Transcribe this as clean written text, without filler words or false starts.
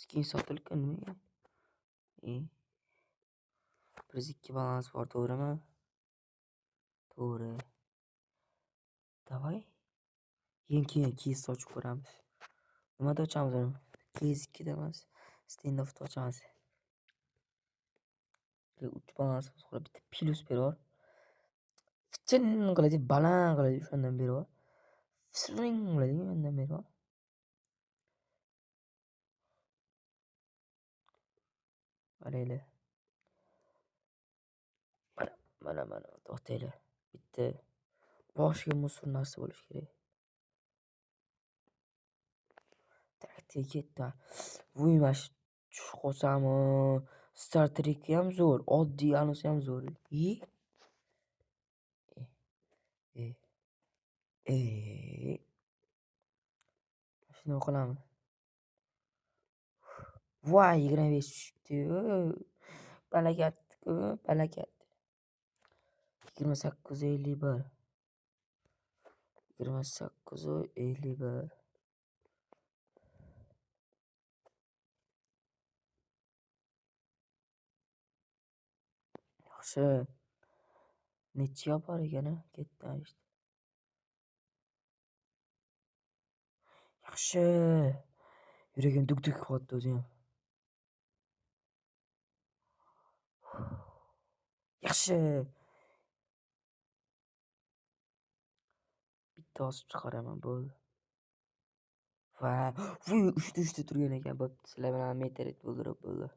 Skin sotilganmi? Biz 2 balans bor, to'g'rimi? To'g'ri. Davay. Keyin keys ochib ko'ramiz. Nimada ochamiz uni? Keys 2 da emas. Standoffda ochamiz. 3 balansimiz qolib bitta plus berib. Fichin qiladi, baland qiladi, shundan berib. Sring qiladi, undan berib. Qarayli. Mana to'xtayli. Bitta boshiga musor narsa bo'lish kerak. Ketdi. Voy mash tush qolsam, Star Trek ham zo'r, oddiy anisi ham zo'r. Shuni qilamiz. Voy 25 tushdi. Balakat. 2851. 2851. Yaxshi. Necha bor ekan, ketdi işte. Yaxshi. Yuragim duk-duk qilyapti o'zi ham. Yaxshi. Bitta osib chiqaraman bo'ldi. Va, voy 3 turgan ekan. Bo'pti, sizlar bilan meteorit bo'ldirib bo'ldi.